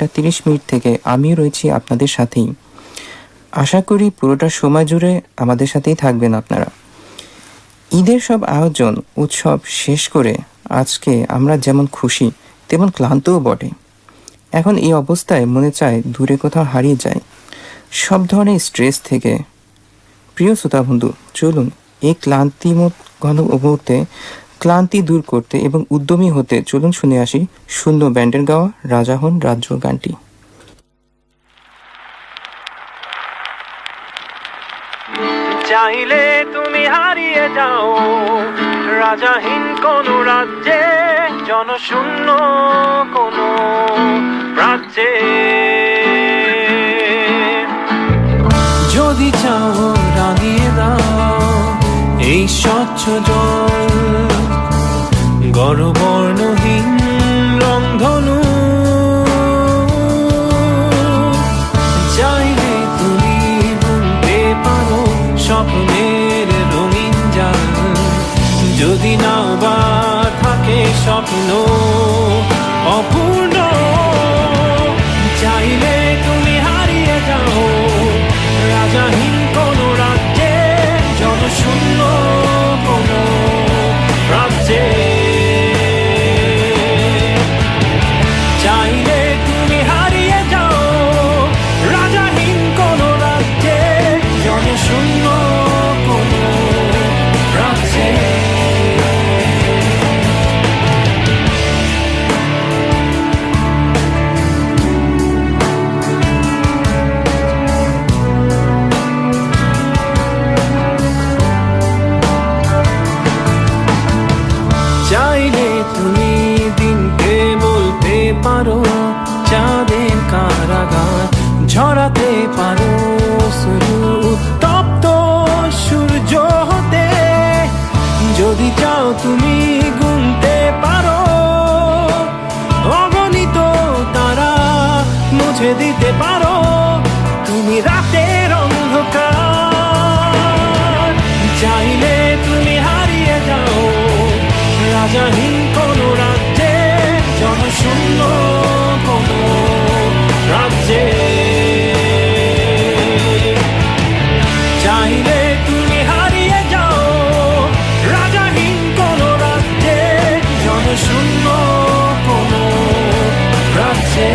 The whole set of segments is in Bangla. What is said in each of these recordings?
30 মিনিট থেকে আমিও রয়েছি আপনাদের সাথেই। আশা করি পুরোটা সময় জুড়ে আমাদের সাথেই থাকবেন আপনারা। ঈদের সব আয়োজন উৎসব শেষ করে আজকে আমরা যেমন খুশি তেমন ক্লান্তও বটে। এখন এই অবস্থায় মনে চায় দূরে কোথাও হারিয়ে যায় সব ধরনের স্ট্রেস থেকে। প্রিয় শ্রোতা বন্ধু, চলুন এই ঘন মুহূর্তে ক্লান্তি দূর করতে এবং উদ্যমী হতে চলুন শুনে আসি সুন্দর ব্যান্ডের গাওয়া রাজা হন রাজ্য গানটি। চাইলে তুমি হারিয়ে যাও রাজাহীন কোন রাজ্যে, জনশূন্য কোন রাজ্যে। যদি চাও রাঙিয়ে দাও এই স্বচ্ছ জল, গড়বর্ণহীন রংধনু। চাইলে তুমি বুনতে পারো স্বপ্নের রঙিন জাল, যদি না বা থাকে স্বপ্ন অপূর্ণ। চাইলে তুমি হারিয়ে যাও রাজাহীন কোন রাজ্যে, জনশূন্য কোন রাজ্যে। চাইলে তুমি হারিয়ে যাও রাজাহীন কোন রাজ্যে, জনশূন্য কোন রাজ্যে। চাইলে তুমি দিনকে বলতে পারো চাঁদের কারাগার, ঝরাতে পারো শুধু উত্তপ্ত সূর্য হতে। যদি চাও তুমি গুনতে পারো অগণিত তারা, মুছে দিতে পারো তুমি রাতের অন্ধকার। চাইলে তুমি হারিয়ে যাও রাজাহীন কোন রাজ্যে, জনশূন্য কোন রাজ্যে। চাইলে তুমি হারিয়ে যাও রাজাহীন কোন রাজ্যে, জনশূন্য কোন রাজ্যে।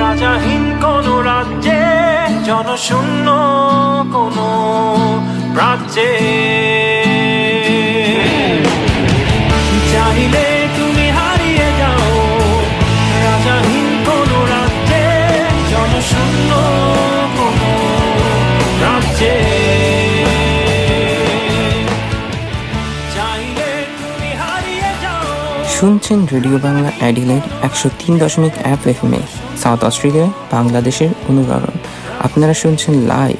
রাজাহীন কোন রাজ্যে, জনশূন্য কোন রাজ্যে। চাইলে তুমি হারিয়ে যাও রাজাহীন কোন রাজ্যে, জনশূন্য কোন রাজ্যে। চাইলে তুমি হারিয়ে যাও। শুনছেন radio Bangla Adelaide 103.1 FM south অস্ট্রেলিয়ায় বাংলাদেশের অনুকরণ। আপনারা শুনছেন লাইভ।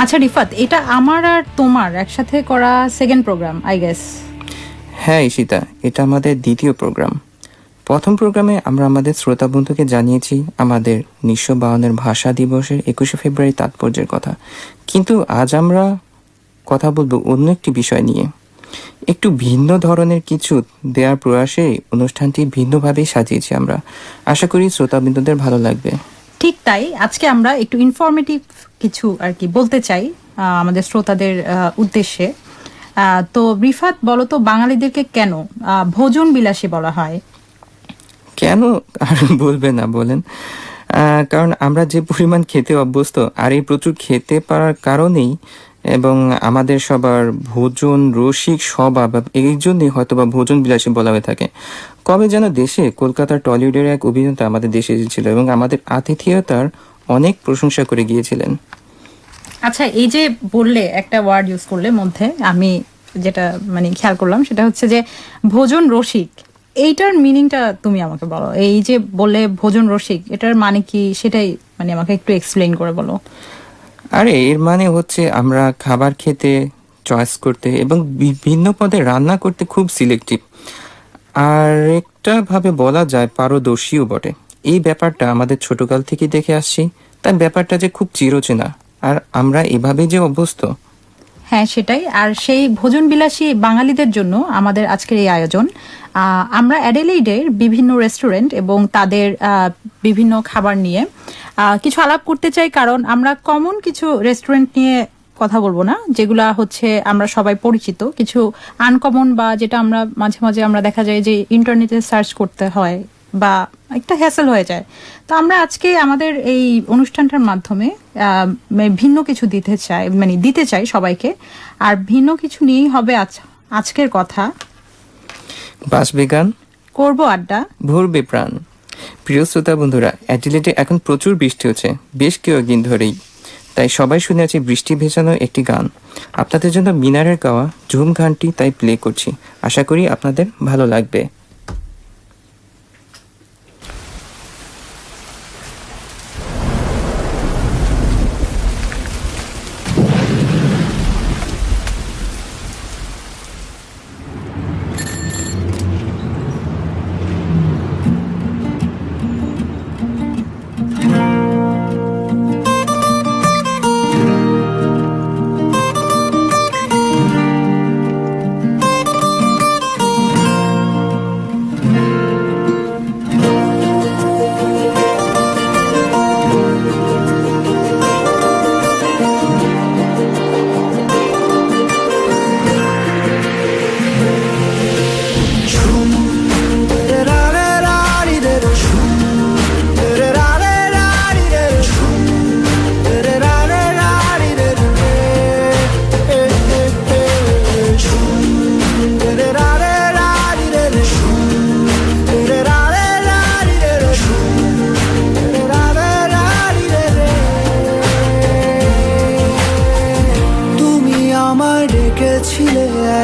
আচ্ছা রিফাত, এটা আমার আর তোমার একসাথে করা সেকেন্ড প্রোগ্রাম আই গেস। হ্যাঁ ঈশিতা, এটা আমাদের দ্বিতীয় প্রোগ্রাম। প্রথম প্রোগ্রামে আমরা আমাদের শ্রোতা বন্ধুকে জানিয়েছি আমাদের 1952 ভাষা দিবসের 21শে ফেব্রুয়ারি তাৎপর্যের কথা। কিন্তু আজ আমরা কথা বলবো অন্য একটি বিষয় নিয়ে। একটু ভিন্ন ধরনের কিছু দেওয়ার প্রয়াসে অনুষ্ঠানটি ভিন্নভাবেই সাজিয়েছি আমরা। আশা করি শ্রোতাবৃন্দদের ভালো লাগবে। ঠিক তাই, আজকে আমরা একটু ইনফরমেটিভ কিছু আর কি বলতে চাই আমাদের শ্রোতাদের উদ্দেশ্যে। তো রিফাত, বলো তো বাঙালিদেরকে কেন ভোজন বিলাসী বলা হয়? কেন আর বলবে না বলেন? কারণ আমরা যে পরিমাণ খেতে অভ্যস্ত, আর এই প্রচুর খেতে পারার কারণেই এবং আমাদের সবার ভোজন রসিক স্বভাব, এই জন্যই হয়তো বা ভোজন বিলাসী বলা হয়ে থাকে। কবে যেন দেশে কলকাতার টলিউডের এক অভিনেতা আমাদের দেশে এসেছিল এবং আমাদের আতিথেয়তার অনেক প্রশংসা করে গিয়েছিলেন। আচ্ছা, এই যে বললে একটা ওয়ার্ড ইউজ করলে মধ্যে, আমি যেটা মানে খেয়াল করলাম সেটা হচ্ছে যে ভোজন রসিক। এইটার মিনিংটা তুমি আমাকে বলো, এই যে বললে ভোজন রসিক, এটার মানে কি সেটাই মানে আমাকে একটু এক্সপ্লেইন করে বলো। আরে এর মানে হচ্ছে আমরা খাবার খেতে, চয়েস করতে এবং বিভিন্ন পদে রান্না করতে খুব সিলেক্টিভ, আর একটা ভাবে বলা যায় পারদর্শীও বটে। এই ব্যাপারটা আমাদের ছোটকাল থেকে দেখে আসছি, তাই ব্যাপারটা যে খুব চিরচেনা, আর আমরা এভাবে যে অভ্যস্ত। হ্যাঁ সেটাই, আর সেই ভোজন বিলাসী বাঙালিদের জন্য আমাদের আজকের এই আয়োজন। আমরা অ্যাডিলেইডের বিভিন্ন রেস্টুরেন্ট এবং তাদের বিভিন্ন খাবার নিয়ে কিছু আলাপ করতে চাই, কারণ আমরা কমন কিছু রেস্টুরেন্ট নিয়ে কথা বলবো না, যেগুলা হচ্ছে আমরা সবাই পরিচিত, কিছু আনকমন বা যেটা আমরা মাঝে মাঝে আমরা দেখা যায় যে ইন্টারনেটে সার্চ করতে হয় বা একটা হ্যাসেল হয়ে যায়। তো আমরা আজকে আমাদের এই অনুষ্ঠানটার মাধ্যমে ভিন্ন কিছু দিতে চাই সবাইকে, আর ভিন্ন কিছু নিয়েই হবে আজকের কথা। বাসবে গান, করব আড্ডা, ভরবে প্রাণ। প্রিয় শ্রোতা বন্ধুরা, অ্যাডিলেডে এখন প্রচুর বৃষ্টি হচ্ছে বেশ কয়েকদিন ধরেই, তাই সবাই শুনে আছে বৃষ্টি ভেজানো একটি গান। আপনাদের জন্য মিনারের গাওয়া ঝুম গানটি তাই প্লে করছি, আশা করি আপনাদের ভালো লাগবে।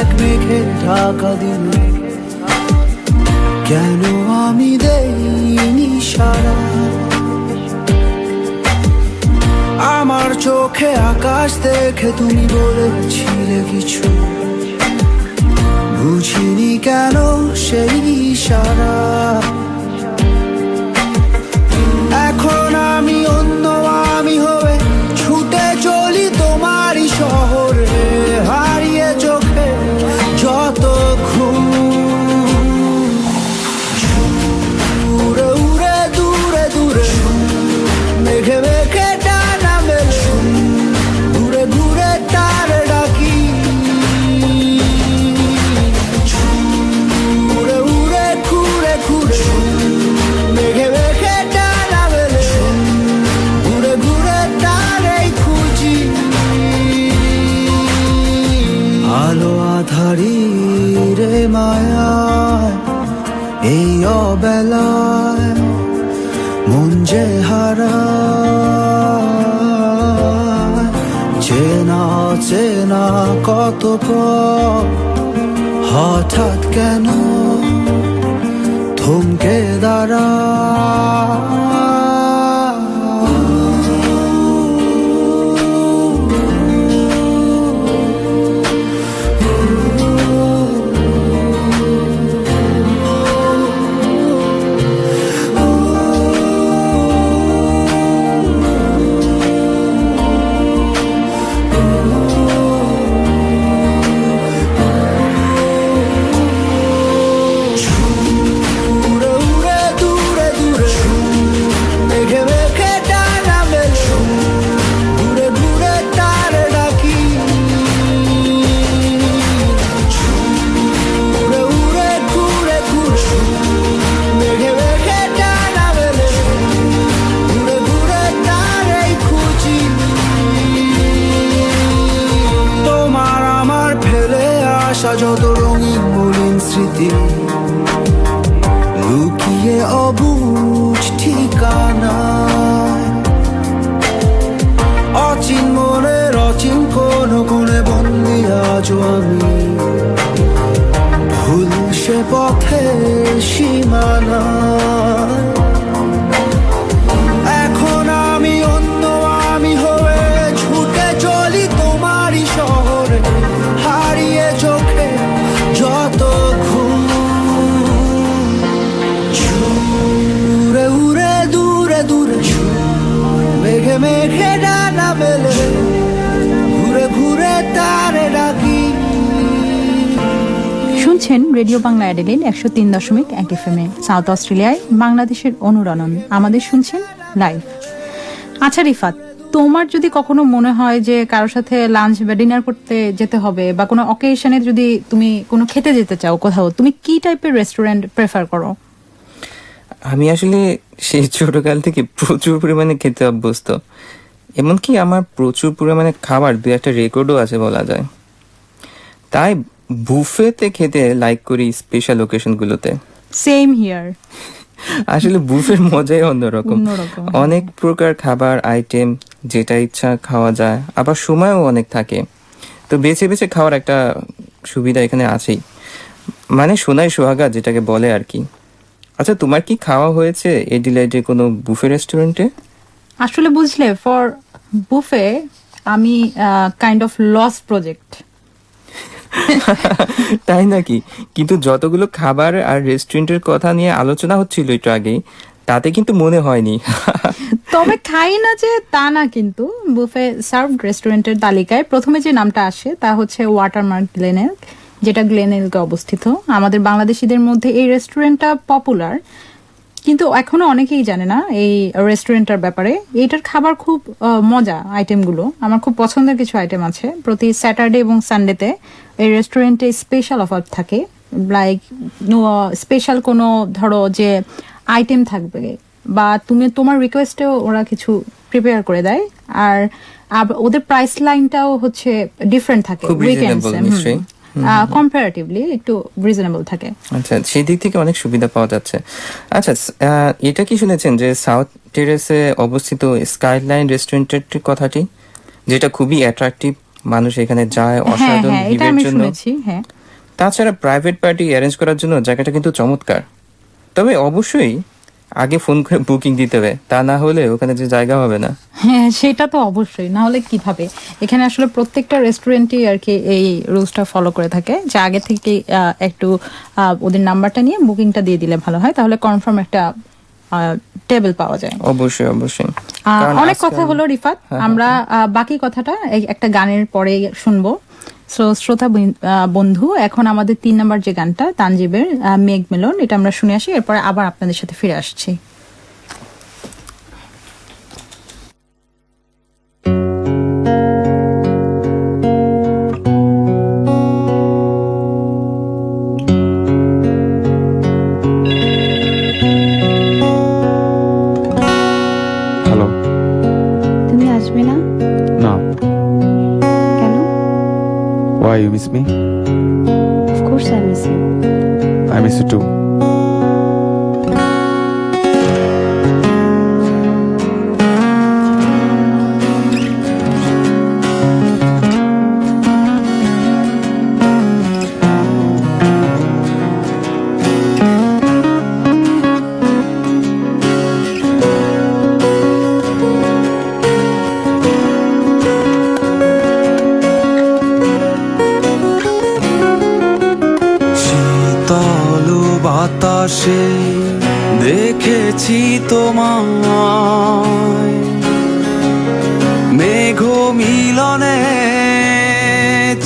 এক মেঘে ঢাকা দিল, কেন আমি দেইনি সারা? আমার চোখে আকাশ দেখে তুমি বলেছিলে কিছু, বুঝিনি কেন সেই ইশারা। এখন আমি অন্য আমি হয়ে ছুটে চলি তোমারই শহরে, হারিয়ে চোখে যত ঘুম। উড়ে উড়ে দূরে দূরে মেঘে মেঘে টানা মেল, ঘুরে ঘুরে তার ডাকি। উড়ে উড়ে ঘুরে ঘুরে মেঘে মেঘে টানা মেল, ঘুরে ঘুরে তারই খুঁজি। আলো আধারি রে মায়ায় এই অবেলায় মন যে হারায়, চেনা চেনা কত পথ হঠাৎ কেন থমকে দাঁড়ায়। যত রঙিন মলিন স্মৃতি লুকিয়ে অবুঝ ঠিকানা, অচিন মনের অচিন কোন কোণে বন্দি আজও আমি, ভুল সে পথে মানায়। এখন আমি অন্য আমি হয়ে ছুটে চলি তোমারই শহরে, হারিয়ে চোখে যত ঘুম। উড়ে উড়ে দূরে দূরে মেঘে মেঘে ডানা মেলে, ঘুরে ঘুরে তারে ডাকি। শুনছেন radio Bangla Adelaide 103.1 FM south অস্ট্রেলিয়ায় বাংলাদেশের অনুরণন। আমাদের শুনছেন লাইভ। আচ্ছা রিফাত, তোমার যদি কখনো মনে হয় যে কারোর সাথে লাঞ্চ বা ডিনার করতে যেতে হবে বা কোনো অকেশনে যদি তুমি কোনো খেতে যেতে চাও কোথাও, তুমি কি টাইপের রেস্টুরেন্ট প্রেফার করো? আমি আসলে সেই ছোটকাল থেকে প্রচুর পরিমাণে খেতে অভ্যস্ত, এমনকি আমার প্রচুর পরিমাণে খাবার দু একটা রেকর্ডও আছে বলা যায়। তাই বুফেতে খেতে লাইক করি স্পেশাল ওকেশনগুলোতে। Same here. আসলে বুফের মজাই অন্যরকম, অন্যরকম। অনেক প্রকার খাবার আইটেম, যেটা ইচ্ছা খাওয়া যায়, আবার সময়ও অনেক থাকে। তো বেছে বেছে খাওয়ার একটা সুবিধা এখানে আছেই, মানে সোনাই সোহাগা যেটাকে বলে আর কি। আচ্ছা, তোমার কি খাওয়া হয়েছে এডিলেডে কোনো বুফে রেস্টুরেন্টে? আসলে বুঝলে, ফর বুফে আমি কাইন্ড অফ লস প্রজেক্ট। তাই নাকি? কিন্তু যতগুলো খাবার আর রেস্টুরেন্টের কথা নিয়ে আলোচনা হচ্ছিল একটু আগেই, তাতে কিন্তু মনে হয়নি। তবে খাই না যে তা না, কিন্তু বুফে সার্ভ রেস্টুরেন্টের তালিকায় প্রথমে যে নামটা আসে তা হচ্ছে ওয়াটারমার্ক গ্লেনেলক, যেটা গ্লেনেলকে অবস্থিত। আমাদের বাংলাদেশিদের মধ্যে এই রেস্টুরেন্টটা পপুলার, কিন্তু এখনো অনেকেই জানে না এই রেস্টুরেন্টটার ব্যাপারে। এইটার খাবার খুব মজা, আইটেমগুলো আমার খুব পছন্দের কিছু আইটেম আছে। প্রতি স্যাটারডে এবং সানডেতে এই রেস্টুরেন্টে স্পেশাল অফার থাকে, লাইক স্পেশাল কোনো ধরো যে আইটেম থাকবে বা তুমি তোমার রিকোয়েস্টেও ওরা কিছু প্রিপেয়ার করে দেয়। আর ওদের প্রাইস লাইনটাও হচ্ছে ডিফারেন্ট থাকে, খুব রিজনেবল নিশ্চয়ই। কম্পারেটিভলি একটু রিজনেবল থাকে। আচ্ছা, সেই দিক থেকে অনেক সুবিধা পাওয়া যাচ্ছে। আচ্ছা, এটা কি শুনেছেন যে সাউথ টেরেসে অবস্থিত স্কাইলাইন রেস্টুরেন্টের কথাটি, যেটা খুবই অ্যাট্রাকটিভ, মানুষ এখানে যায় হ্যাঁ অসাধারণ হ্যাঁ, এটা ভিউয়ের আমি জন্য। শুনেছি। হ্যাঁ, তাছাড়া প্রাইভেট পার্টি অ্যারেঞ্জ করার জন্য জায়গাটা কিন্তু চমৎকার। তবে অবশ্যই আগে ফোন করে বুকিং দিতে হবে, তা না হলে ওখানে যে জায়গা হবে না। হ্যাঁ সেটা তো অবশ্যই, না হলে কিভাবে। এখানে আসলে প্রত্যেকটা রেস্টুরেন্টই আর কি এই রুলসটা ফলো করে থাকে যে আগে থেকে একটু ওদের নাম্বারটা নিয়ে বুকিংটা দিয়ে দিলে ভালো হয়, তাহলে কনফার্ম একটা টেবিল পাওয়া যায়। অবশ্যই অবশ্যই। কারণ অনেক আজকাল- কথা হলো রিফাত, আমরা বাকি কথাটা একটা গানের পরে শুনবো। শ্রোতা বন্ধু, এখন আমাদের 3 নাম্বার যে গানটা তানজিবের মেঘ মেলন, এটা আমরা শুনে আসি, এরপরে আবার আপনাদের সাথে ফিরে আসছি। হ্যালো। তুমি আসবে না না। কেন? Why you miss me? Of course I miss you. I miss you too. শীতল বাতাসে দেখেছি তোমায়, মেঘ মিলনে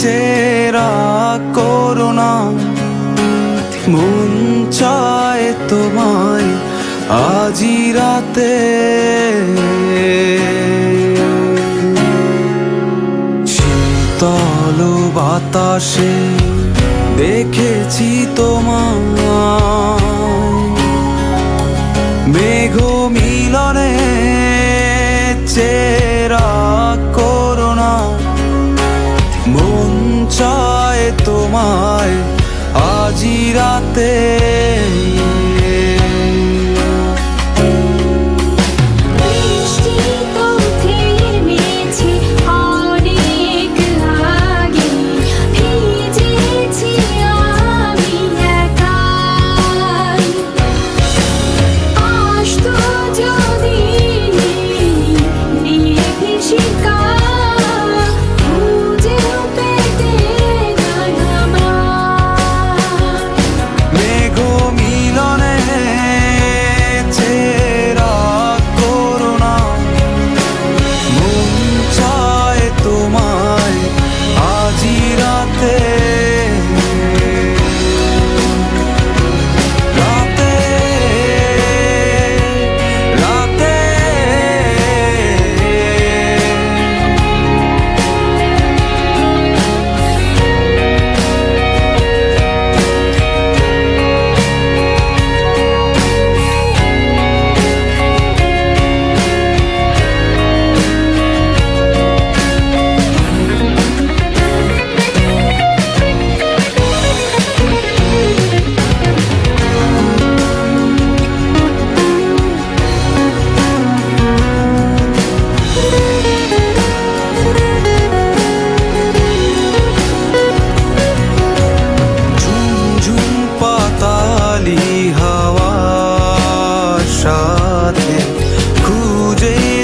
চেরা করুণা, মন চায় তোমায় আজি রাতে। শীতল বাতাসে দেখেছি তোমায়, মেঘ মিলনে চেরা করুণা, মন চায় তোমায় আজি রাতে। বৃষ্টি তো থেমেছে অনেক আগে, ভিজেছি আমি একাই।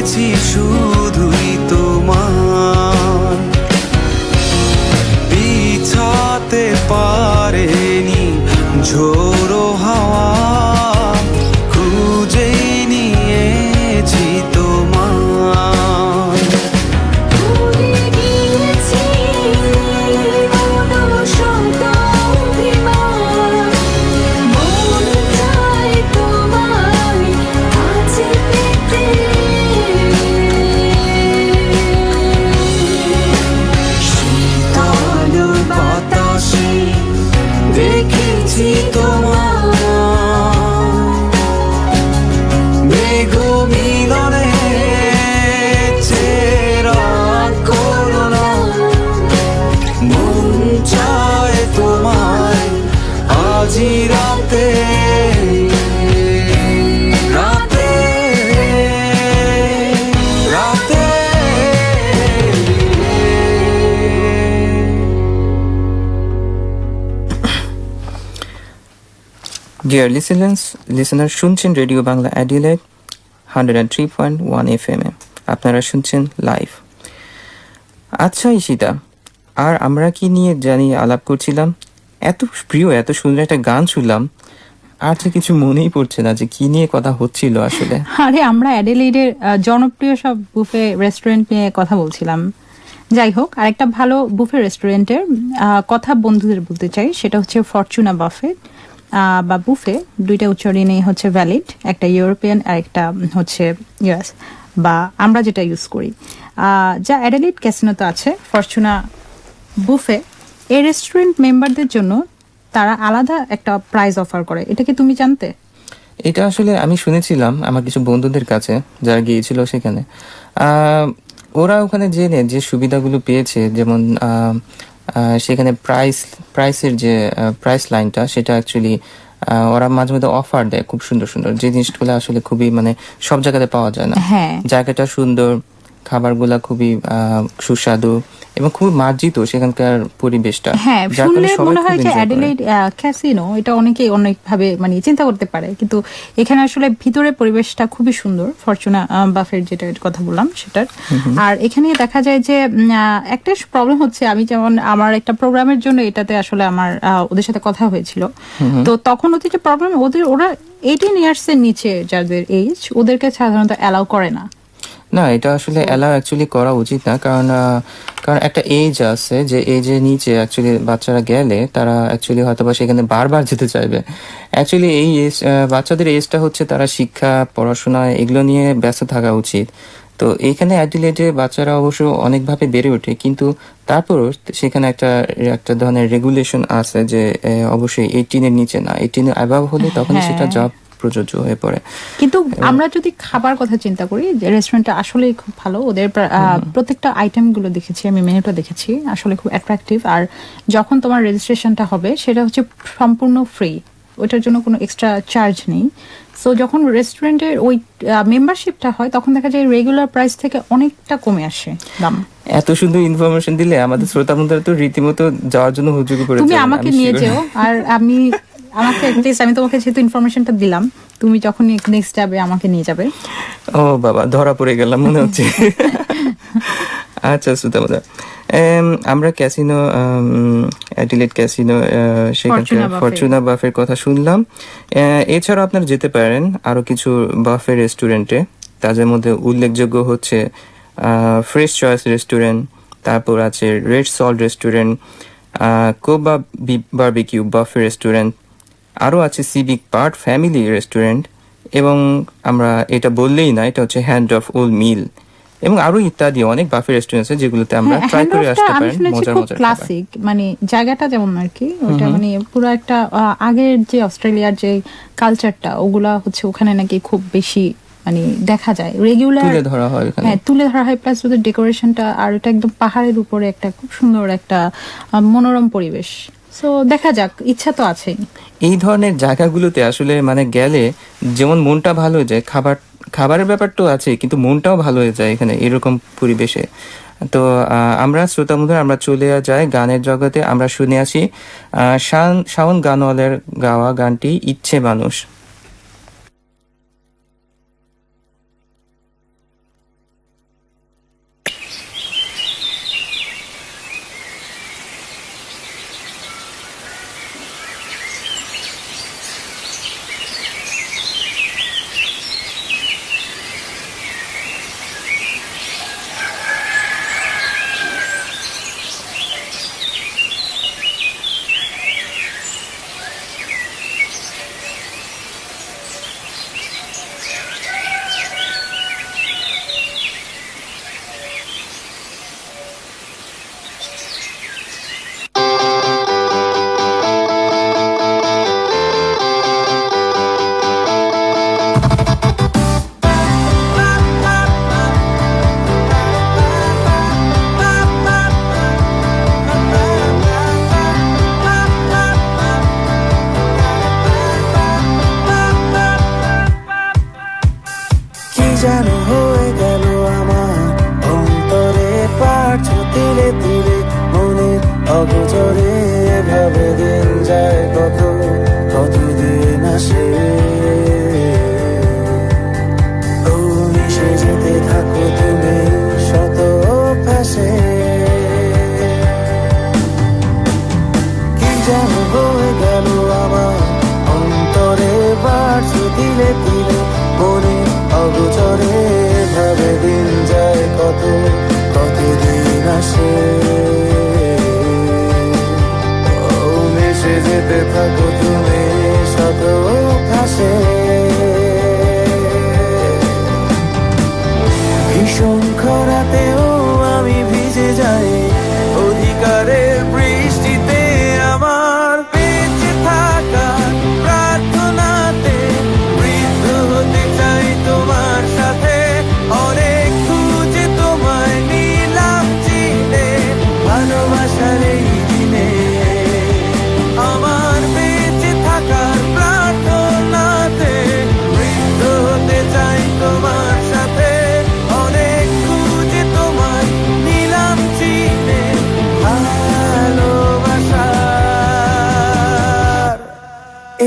পেয়েছি শুধুই তোমার, পিছাতে পারেনি ঝোড়ো হাওয়া, খুঁজেই নিয়েছি তোমার। ভুলে গিয়েছি কোনো শত অভিমান, মন চায় তোমায় কাছে পেতে। শীতল বাতাসে দেখেছি তোমার, মেঘ মিলনে চেরা করুণা, মন চায় তোমায় আজি রাতে, রাতে, রাতে। ডিয়ার লিসেনার শুনছেন রেডিও বাংলা অ্যাডিলেড 103.1 FM এ। আপনারা শুনছেন লাইভ। আচ্ছা ঈশিতা, আর আমরা কি নিয়ে জানি আলাপ করছিলাম? এত প্রিয় এত সুন্দর একটা গান শুনলাম, আর তো কিছু মনেই পড়ছে না যে কি নিয়ে কথা হচ্ছিল আসলে। আরে আমরা অ্যাডিলেডের জনপ্রিয় সব বুফে রেস্টুরেন্ট নিয়ে কথা বলছিলাম। যাই হোক, আরেকটা ভালো বুফে রেস্টুরেন্টের কথা বন্ধুদের বলতে চাই, সেটা হচ্ছে ফরচুনা বাফে বা বুফে। দুইটা উচ্চারণই হচ্ছে ভ্যালিড, একটা ইউরোপিয়ান আর একটা হচ্ছে ইউএস বা আমরা যেটা ইউজ করি, যা অ্যাডিলেড ক্যাসিনোতে আছে। ফরচুনা বুফে এই রেস্টুরেন্ট মেম্বারদের জন্য তারা আলাদা একটা প্রাইজ অফার করে। এটা কি তুমি জানতে? এটা আসলে আমি শুনেছিলাম আমার কিছু বন্ধুদের কাছে যারা গিয়েছিল সেখানে। ওরা ওখানে জেনে যে সুবিধাগুলো পেয়েছে, যেমন সেখানে প্রাইসের যে প্রাইস লাইনটা, সেটা অ্যাকচুয়ালি ওরা মাঝে মধ্যে অফার দেয় খুব সুন্দর সুন্দর, যে জিনিসগুলো আসলে খুবই মানে সব জায়গাতে পাওয়া যায় না। হ্যাঁ, জায়গাটা সুন্দর, খাবারগুলা খুবই সুস্বাদু এবং খুবই মার্জিত সেখানকার পরিবেশটা। হ্যাঁ, যার শুনলে কারণে সবাই মনে খুব হয় যে enjoy করে। অ্যাডিলেড ক্যাসিনো এটা অনেকেই অনেকভাবে মানে চিন্তা করতে পারে, কিন্তু এখানে আসলে ভিতরে পরিবেশটা খুবই সুন্দর। ফরচুনা বাফের যেটা কথা বললাম সেটার। আর এখানে দেখা যায় যে একটা প্রবলেম হচ্ছে, আমি যেমন আমার একটা প্রোগ্রামের জন্য এটাতে আসলে আমার ওদের সাথে কথা হয়েছিল, তো তখন ওদের যে প্রবলেম, ওরা 18 ইয়ার্স এর নিচে যাদের এজ, ওদেরকে সাধারণত অ্যালাউ করে না। না, এটা আসলে অ্যালাউ অ্যাকচুয়ালি করা উচিত না, কারণ একটা এজ আছে, যে এজের নিচে অ্যাকচুয়ালি বাচ্চারা গেলে তারা অ্যাকচুয়ালি হয়তো বা সেখানে বারবার যেতে চাইবে। অ্যাকচুয়ালি এই এজ, বাচ্চাদের এজটা হচ্ছে তারা শিক্ষা পড়াশোনা এগুলো নিয়ে ব্যস্ত থাকা উচিত। তো এইখানে অ্যাডিলেডে বাচ্চারা অবশ্য অনেকভাবে বেড়ে ওঠে, কিন্তু তারপরও সেখানে একটা ধরনের রেগুলেশন আছে যে অবশ্যই 18 এর নিচে না, 18 অ্যাবাভ হলে তখনই সেটা জব প্রযোজ্য হয়ে পড়ে। কিন্তু আমরা যদি খাবার কথা চিন্তা করি, যে রেস্টুরেন্টটা আসলেই খুব ভালো। ওদের প্রত্যেকটা আইটেম গুলো দেখেছি আমি, মেনুটা দেখেছি, আসলে খুব অ্যাট্রাকটিভ। আর যখন তোমার রেজিস্ট্রেশনটা হবে সেটা হচ্ছে সম্পূর্ণ ফ্রি, ওইটার জন্য কোনো এক্সট্রা চার্জ নেই। সো যখন রেস্টুরেন্টের ওই মেম্বারশিপটা হয়, তখন দেখা যায় রেগুলার প্রাইস থেকে অনেকটা কমে আসে দাম। এত সুন্দর ইনফরমেশন দিলে আমাদের শ্রোতা বন্ধুরা তো রীতিমতো যাওয়ার জন্য হুজুগ করে তুমি যাবে, আমাকে আমি নিয়ে sure। যেও, আর আমাকে অ্যাটলিস্ট, আমি তোমাকে যেহেতু ইনফরমেশনটা দিলাম, তুমি যখন নেক্সট যাবে আমাকে নিয়ে যাবে। ও বাবা, ধরা পড়ে গেলাম মনে হচ্ছে। আচ্ছা শ্রোতা বন্ধুরা, আমরা ক্যাসিনো, অ্যাডিলেড ক্যাসিনো, সেখানকার ফরচুনা বাফের কথা শুনলাম। এছাড়াও আপনারা যেতে পারেন আরো কিছু বাফে রেস্টুরেন্টে। তাদের মধ্যে উল্লেখযোগ্য হচ্ছে ফ্রেশ চয়েস রেস্টুরেন্ট, তারপর আছে রেড সল্ট রেস্টুরেন্ট, কোবা বারবিকিউ বাফে রেস্টুরেন্ট, আরও আছে সিভিক পার্ট ফ্যামিলি রেস্টুরেন্ট, এবং আমরা এটা বললেই না, এটা হচ্ছে হ্যান্ড অফ ওল মিল, এবং আরো ইত্যাদি অনেক বাফে রেস্টুরেন্ট আছে যেগুলোতে আমরা ট্রাই করে আসতে পারেন মজার মজার খাবার। ক্লাসিক মানে জায়গাটা যেমন আর কি, ওটা মানে পুরো একটা আগের যে অস্ট্রেলিয়ার যে কালচারটা, ওগুলা হচ্ছে ওখানে নাকি খুব বেশি মানে দেখা যায়, রেগুলার তুলে ধরা হয় ওখানে। হ্যাঁ, তুলে ধরা হয়। প্লাস ওদের ডেকোরেশনটা, আর এটা একদম পাহাড়ের উপরে একটা খুব সুন্দর একটা মনোরম পরিবেশ। সো দেখা যাক, ইচ্ছা তো আছেই। এই ধরনের জায়গাগুলোতে আসলে মানে গেলে যেমন মনটা ভালো হয়ে যায়, খাবারের ব্যাপারটাও আছে, কিন্তু মনটাও ভালো হয়ে যায় এখানে এরকম পরিবেশে। তো আমরা শ্রোতা বন্ধুরা, আমরা চলে যাই গানের জগতে। আমরা শুনে আসি শাওন গানওয়ালের গাওয়া গানটি ইচ্ছে মানুষ। যেন হয়ে গেল আমার অন্তরে পারছ তিলে তিলে মনের অগোচরে ভাবে দিন যায় কত কতদিন আসে ও মিশে যেতে থাকো তুমি শত অভ্যাসে কি যেন হয়ে গেল আমার অন্তরে বাড়ছ তিলে তিলে মনে অগোচরে ভাবে দিন যায় কত কতদিন আসে ও মিশে যেতে থাকো তুমি শত ভাসে ভীষণ খরাতেও আমি ভিজে যাই অধিকারের বৃষ্টিতে আমার বেঁচে থাকা প্রার্থনাতে বৃদ্ধ হতে চাই তোমার সাথে অনেক খুঁজে তোমায় নিলাম চিনে ভালোবাসার এই দিনে আমার বেঁচে থাকার প্রার্থনাতে বৃদ্ধ হতে চাই তোমার সাথে অনেক খুঁজে তোমায় নিলাম চিনে ভালোবাসার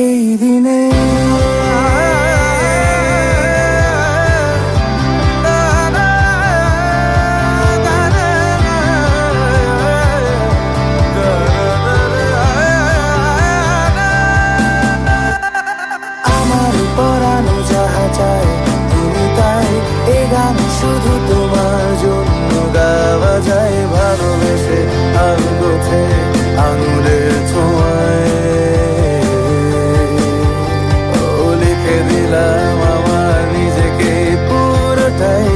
এই দিনে আমার পরানো যাহা চাই তুমি তাই এ গান শুধু তোমার জন্য গাওয়া যায় ভালোবেসে আলগোছে আঙুলের ছোঁয়ায় ও লিখে দিলাম আমার নিজেকে পুরোটাই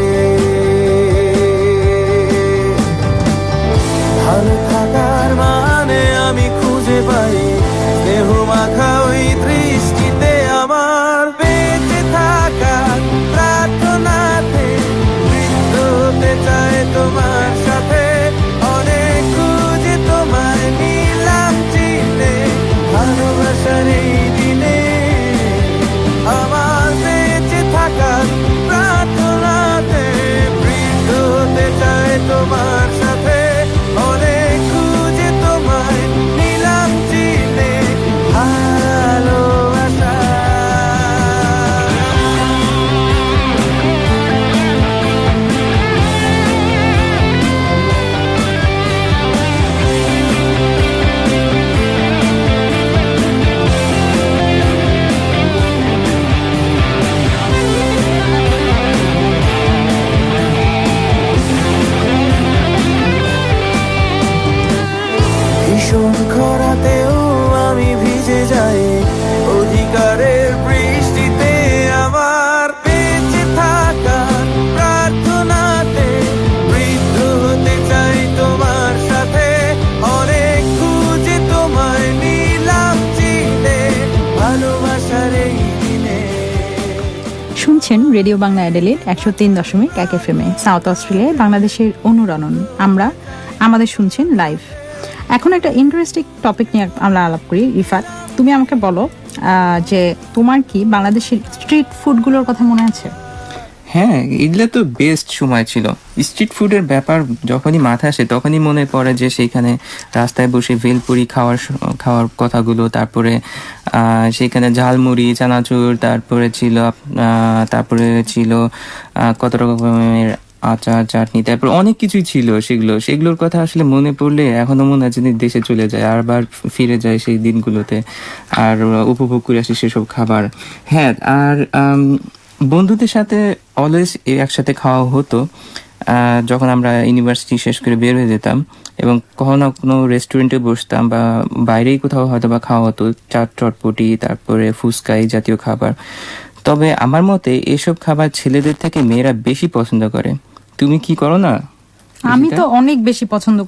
ভালো থাকার মানে আমি খুঁজে পাই দেহ মাখা ওই দৃষ্টিতে আমার বেঁচে থাকার প্রার্থনাতে বৃদ্ধ হতে চায় তোমার সাথে অনেক খুঁজে তোমায় নিলাম চিনে ভালোবাসার এই দিনে আমার বেঁচে থাকার প্রার্থনাতে বৃদ্ধ হতে চায় তোমার সাথে অনেক খুঁজে তোমায় নিলাম চিনে ভালোবাসা ভীষণ খরাতেও আমি ভিজে যাই অধিকারের বৃষ্টিতে আমার বেঁচে থাকার প্রার্থনাতে বৃদ্ধ হতে চাই তোমার সাথে অনেক খুঁজে তোমায় নিলাম চিনে ভালোবাসার এই দিনে শুনছেন radio Bangla Adelaide 103.1 FM south অস্ট্রেলিয়ায় বাংলাদেশের অনুরণন। আমাদের শুনছেন লাইভ। এখন একটা ইন্টারেস্টিং টপিক নিয়ে আমরা আলাপ করি। রিফাত, তুমি আমাকে বলো যে তোমার কি বাংলাদেশের স্ট্রিট ফুডগুলোর কথা মনে আছে? হ্যাঁ, এগুলো তো বেস্ট সময় ছিল। স্ট্রিট ফুডের ব্যাপার যখনই মাথায় আসে তখনই মনে পড়ে যে সেইখানে রাস্তায় বসে ভেলপুরি খাওয়ার কথাগুলো, তারপরে সেইখানে ঝালমুড়ি, চানাচুর, তারপরে ছিল কত রকমের আচার, চাটনি, তারপর অনেক কিছুই ছিল। সেগুলোর কথা আসলে মনে পড়লে এখনো মনে হয় যদি দেশে চলে যায়, আবার ফিরে যায় সেই দিনগুলোতে আর উপভোগ করে আসি সেসব খাবার। হ্যাঁ, আর বন্ধুদের সাথে অলওয়েজ একসাথে খাওয়া হতো যখন আমরা ইউনিভার্সিটি শেষ করে বের হয়ে যেতাম, এবং কখনো না কোনো রেস্টুরেন্টে বসতাম বা বাইরেই কোথাও হয়তো বা খাওয়া হতো, চাট, চটপটি, তারপরে ফুচকা, এই জাতীয় খাবার। তবে আমার মতে এসব খাবার ছেলেদের থেকে মেয়েরা বেশি পছন্দ করে। তুমি কি করো না? আমি তো অনেক বেশি পছন্দ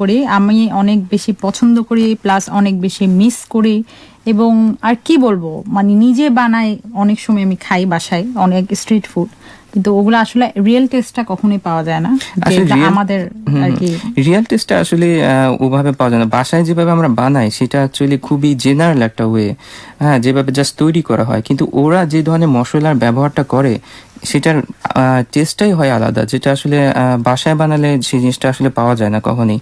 করি, প্লাস অনেক বেশি মিস করি এবং আর কি বলবো, মানে নিজে বানাই, অনেক সময় আমি খাই বাসায় অনেক স্ট্রিট ফুড, কিন্তু ওগুলো আসলে রিয়েল টেস্টটা কখনোই পাওয়া যায় না, আসলে যেটা real- আমাদের আর কি। রিয়েল টেস্টটা আসলে ওভাবে পাওয়া যায় না। বাসায় যেভাবে আমরা বানাই সেটা অ্যাকচুয়ালি খুবই জেনারেল একটা ওয়ে, হ্যাঁ, যেভাবে জাস্ট তৈরি করা হয়, কিন্তু ওরা যে ধরনের মশলার ব্যবহারটা করে সেটার টেস্টটাই হয় আলাদা, যেটা আসলে বাসায় বানালে সেই জিনিসটা আসলে পাওয়া যায় না কখনই।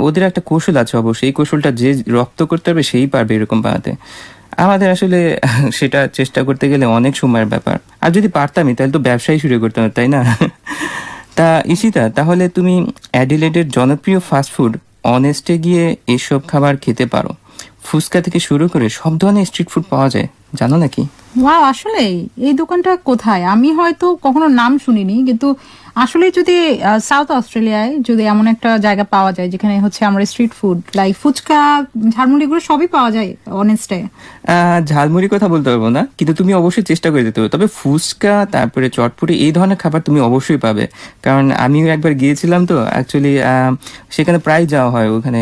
ওদের একটা কৌশল আছে অবশ্যই, এই কৌশলটা যে রপ্ত করতে পারবে সেই পারবে এরকম বানাতে। আমাদের আসলে সেটা চেষ্টা করতে গেলে অনেক সময়ের ব্যাপার। আর যদি পারতামই তাহলে তো ব্যবসায় শুরু করতাম, তাই না? তা ঈশিতা, তাহলে তুমি অ্যাডিলেডের জনপ্রিয় ফাস্টফুড অনেস্টে গিয়ে এসব খাবার খেতে পারো। ফুচকা থেকে শুরু করে সব ধরনের স্ট্রিট ফুড পাওয়া যায়, জানো নাকি? ওয়াও, আসলে এই দোকানটা কোথায়? আমি হয়তো কখনো নাম শুনিনি, কিন্তু আসলে যদি সাউথ অস্ট্রেলিয়ায় যদি এমন একটা জায়গা পাওয়া যায় যেখানে হচ্ছে আমরা street food like phuchka, jhalmuri, এগুলো সবই পাওয়া যায় অনেস্টে। ঝালমুড়ির কথা বলতে পারবো না, কিন্তু তুমি অবশ্যই চেষ্টা করে যেতে হবে। তবে ফুচকা, তারপরে চটপটি, এই ধরনের খাবার তুমি অবশ্যই পাবে, কারণ আমিও একবার গিয়েছিলাম তো অ্যাকচুয়ালি, সেখানে প্রায় যাওয়া হয় ওখানে।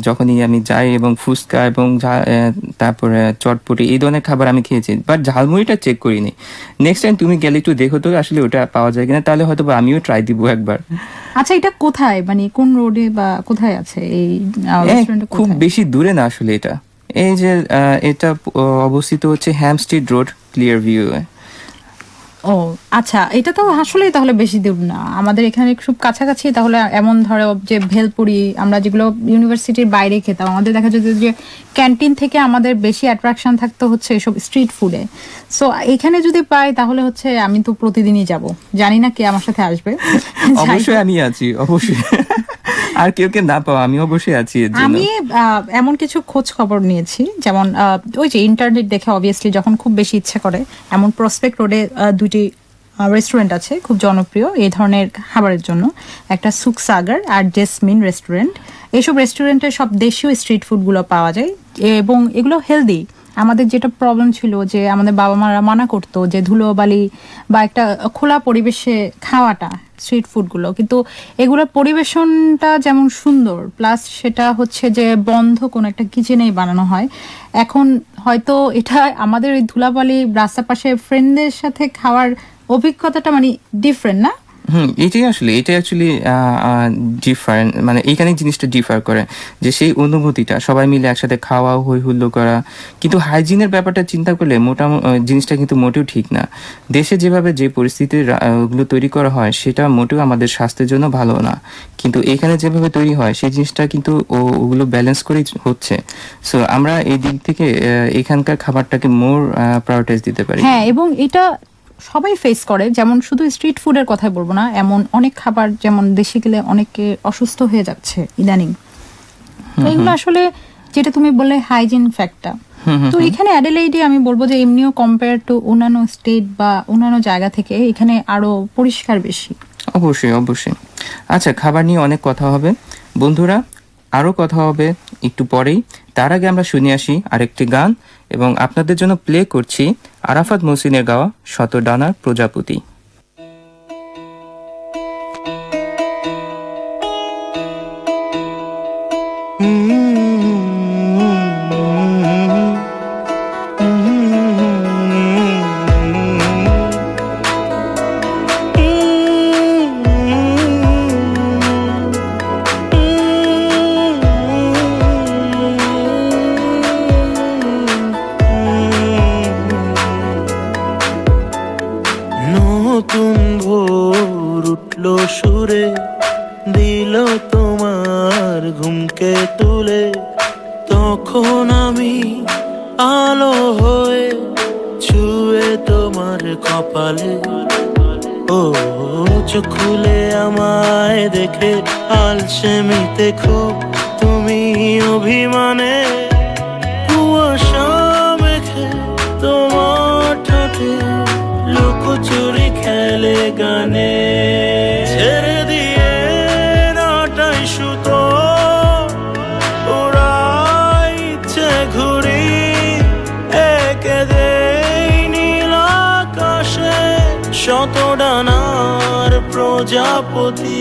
যখনই আমি যাই এবং ফুচকা এবং তারপরে চটপটি এই ধরনের খাবার আমি খেয়েছি, বাট ঝালমুড়িটা চেক করিনি। নেক্সট টাইম তুমি গেলে একটু দেখো তো আসলে ওটা পাওয়া যায় কিনা, তাহলে হয়তো বা আমিও ট্রাই দিব একবার। আচ্ছা, এটা কোথায়, মানে কোন রোডে বা কোথায় আছে এই রেস্টুরেন্টটা? খুব বেশি দূরে না আসলে এটা। এই যে এটা অবস্থিত হচ্ছে হ্যামস্ট্রিট রোড, ক্লিয়ার ভিউ। ও আচ্ছা, এটা তো আসলে তাহলে বেশি দূর না, আমাদের এখানে খুব কাছাকাছি। তাহলে এমন ধরো যে ভেলপুরি, আমরা যেগুলো ইউনিভার্সিটির বাইরে খেতাম, আমাদের দেখা যেত যে ক্যান্টিন থেকে আমাদের বেশি অ্যাট্রাকশন থাকতো হচ্ছে এসব স্ট্রিট ফুডে। সো এখানে যদি পাই তাহলে হচ্ছে আমি তো প্রতিদিনই যাব, জানি না কে আমার সাথে আসবে। অবশ্যই আমি আছি, অবশ্যই। আর কেউ কে না পাও, আমি অবশ্যই আছি এর জন্য। আমি এমন কিছু খোঁজ খবর নিয়েছি, যেমন ওই যে ইন্টারনেট দেখে অবভিয়াসলি যখন খুব বেশি ইচ্ছা করে, এমন প্রসপেক্ট রোডে দুইটি রেস্টুরেন্ট আছে খুব জনপ্রিয় এই ধরনের খাবারের জন্য। একটা সুক সাগার আর জেসমিন রেস্টুরেন্ট। এইসব রেস্টুরেন্টে সব দেশীয় স্ট্রিট ফুডগুলো পাওয়া যায় এবং এগুলো হেলদি। আমাদের যেটা প্রবলেম ছিল যে আমাদের বাবা মারা মানা করতো যে ধুলোবালি বা একটা খোলা পরিবেশে খাওয়াটা স্ট্রিট ফুডগুলো, কিন্তু এগুলোর পরিবেশনটা যেমন সুন্দর, প্লাস সেটা হচ্ছে যে বন্ধ কোনো একটা কিচেনেই বানানো হয়। এখন হয়তো এটা আমাদের ওই ধুলাবালি রাস্তার পাশে ফ্রেন্ডদের সাথে খাওয়ার অভিজ্ঞতাটা মানে ডিফারেন্ট না? এটাই আসলে, এটা অ্যাকচুয়ালি ডিফারেন্ট, মানে এইখানে জিনিসটা ডিফার করে যে সেই অনুভূতিটা সবাই মিলে একসাথে খাওয়া, হই হুল্লো করা। কিন্তু হাইজিনের ব্যাপারটা চিন্তা করলে জিনিসটা কিন্তু মোটেও ঠিক না। দেশে যেভাবে যে পরিস্থিতির ওগুলো তৈরি করা হয় সেটা মোটেও আমাদের স্বাস্থ্যের জন্য ভালো না, কিন্তু এখানে যেভাবে তৈরি হয় সেই জিনিসটা কিন্তু ওগুলো ব্যালেন্স করেই হচ্ছে। সো আমরা এই দিক থেকে এখানকার খাবারটাকে মোর প্রায়োরিটাইজ দিতে পারি। হ্যাঁ, এবং এটা সবাই ফেস করে, যেমন শুধু স্ট্রিট ফুডের কথাই বলবো না, এমন অনেক খাবার যেমন দেশে গেলে অনেকে অসুস্থ হয়ে যাচ্ছে ইদানিং। তো এগুলো আসলে যেটা তুমি বললে হাইজিন ফ্যাক্টটা, তো এখানে অ্যাডিলেইডে আমি বলবো যে এমনিও কম্পেয়ার টু অন্যান্য স্টেট বা অন্যান্য জায়গা থেকে এখানে আরো পরিষ্কার বেশি। অবশ্যই, অবশ্যই। আচ্ছা, খাবার নিয়ে অনেক কথা হবে বন্ধুরা, আরও কথা হবে একটু পরেই। তার আগে আমরা শুনে আসি আরেকটি গান, এবং আপনাদের জন্য প্লে করছি আরাফাত মহসিনের গাওয়া শত ডানার প্রজাপতি। নতুন ভোর উঠলো সুরে, দিল তোমার ঘুমকে তুলে। তখন আমি আলো হয়ে ছুঁয়ে তোমার কপালে। ও চোখ খুলে আমায় দেখে আলসেমিতে খুব তুমি অভিমানে। কুয়াশা মেখে তোমার ঠোঁটে লুকোচুরি খেলে গানে। ছেড়ে দিয়ে রাটাই সুতো ওরাই ইচ্ছে ঘুরি, একে দেই নীল আকাশে শত ডানার প্রজাপতি।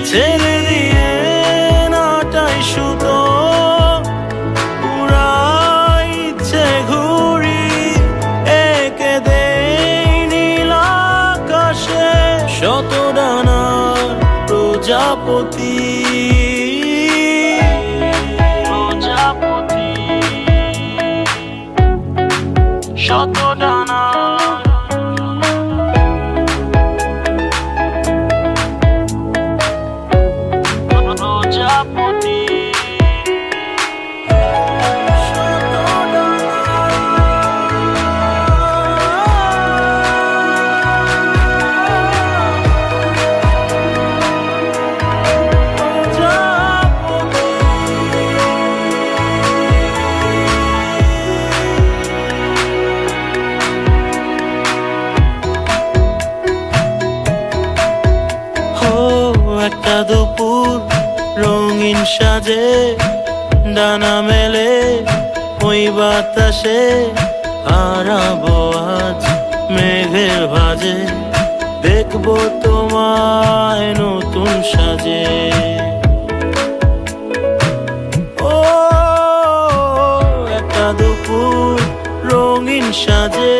ছেড়ে দিয়ে রাটাই সুতো ওরাই প্রজাপতি প্রজাপতি শত ডানা প্রজাপতি একটা দুপুর রঙিন সাজে ডানা মেলে ওই বাতাসে হারাবো আজ মেঘের ভাজে দেখবো তোমায় নতুন সাজে ও একটা দুপুর রঙিন সাজে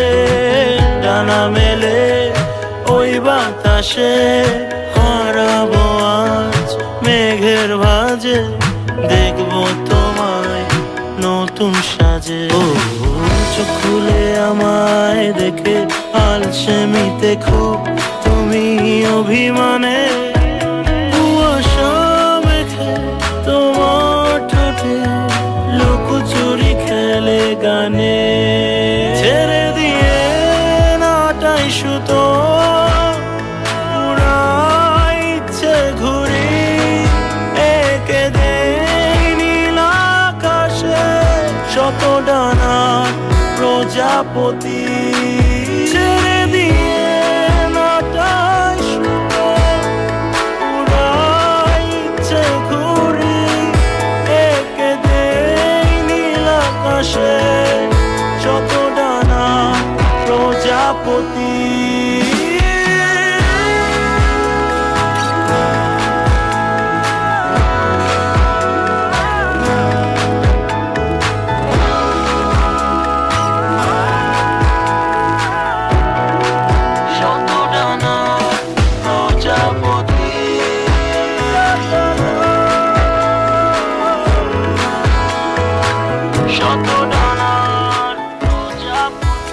ডানা মেলে ওই বাতাসে হারাবো আজ মেঘের ভাজে দেখবো তোমায় নতুন সাজে ও চোখ খুলে আমায় দেখে আলসেমিতে খুব তুমি অভিমানে কুয়াশা মেখে তোমার ঠোঁটে লুকোচুরি খেলে গানে ছেড়ে দিয়ে নাটাই সুতো শত ডানা প্রজাপতি ছেড়ে দিয়ে নাটাই সুতো উড়াই ইচ্ছে ঘুরি একে দেই নীল আকাশে শত ডানা প্রজাপতি